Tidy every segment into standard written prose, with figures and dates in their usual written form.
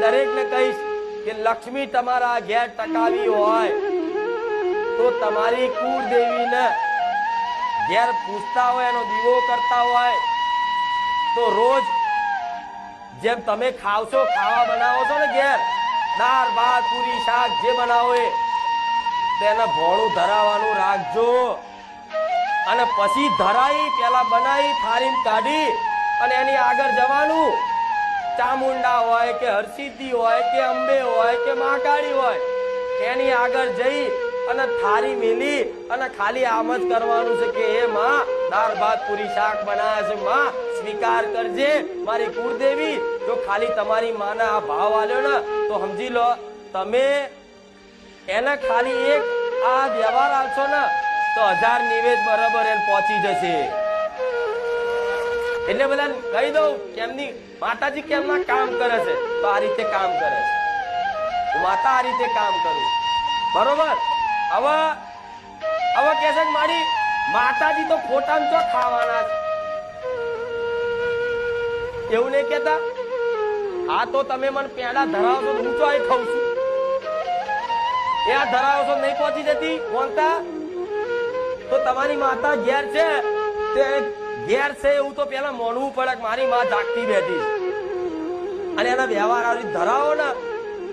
દરેકને કહીશ કે લક્ષ્મી તમારા ઘેર ટકાવી હોય તો તમારી કુળદેવીને ઘેર પૂછતા હોય, એનો દીવો કરતા હોય તો રોજ જેમ તમે ખાવશો, ખાવા બનાવો છો ને ઘેર, દાળ ભાત પૂરી શાક જે બનાવો એ તેને ભોળું ધરાવવાનું રાખજો. અને પછી ધરાઈ પેલા બનાવી થાળી કાઢી અને એની આગળ જવાનું. ચામુંડા હોય કે હરસિદ્ધિ હોય કે અંબે હોય કે મહાકાળી હોય, એની આગળ જઈ અને થાળી મેલી અને ખાલી આમ જ કરવાનું છે કે હે માં, દાળ ભાત પૂરી શાક બનાવ્યા છે, માં સ્વીકાર કરજે મારી કુળદેવી. જો ખાલી તમારી માના આ ભાવ આલ્યો ને તો સમજી લો તમે એને ખાલી એક આ વ્યવહાર આલશો ને તો 1000 નિવેદ બરાબર એને પહોંચી જશે. એટલે બધા કહી દઉં કે એમની માતાજી કેમના કામ કરે છે, તો આ રીતે કામ કરે છે. માતા આ રીતે કામ કરું બરોબર. હવે કે છે મારી માતાજી તો ખોટા ચો ખાવાના છે, એવું નહીં કેતા. આ તો તમે મને પેડા ધરાવશો હું તો અહીં ખાઉં છું, એ આ ધરાવશો નહીં પહોંચી જતી કોણતા તો તમારી માતા ઘેર છે તે ઘેર છે એવું તો પેલા માનવું પડે કે મારી માં જાગતી બેઠી અને એના વ્યવહાર આવી ધરાવો ને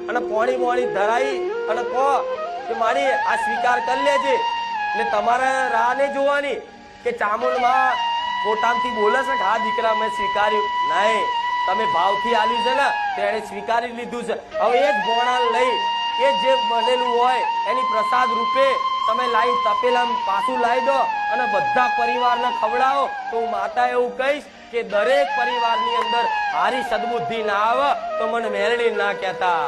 અને પોણી ધરાઈ અને કહો કે મારી આ સ્વીકાર કરી લેજે. એટલે તમારે રાહ નહીં જોવાની કે ચામુંડમાં પોતામથી બોલે છે કે હા દીકરા મેં સ્વીકાર્યું. નહીં, તમે ભાવથી આલ્યું છે ને તો એને સ્વીકારી લીધું છે. હવે એ જ ગોણા લઈ એ જે બનેલું હોય એની પ્રસાદ રૂપે તમે લાવી તપેલા પાછું લાવી દો અને બધા પરિવારને ખવડાવો. તો હું માતા એવું કહીશ કે દરેક પરિવારની અંદર હારી સદબુદ્ધિ ના આવે તો મને મેરડી ના કહેતા.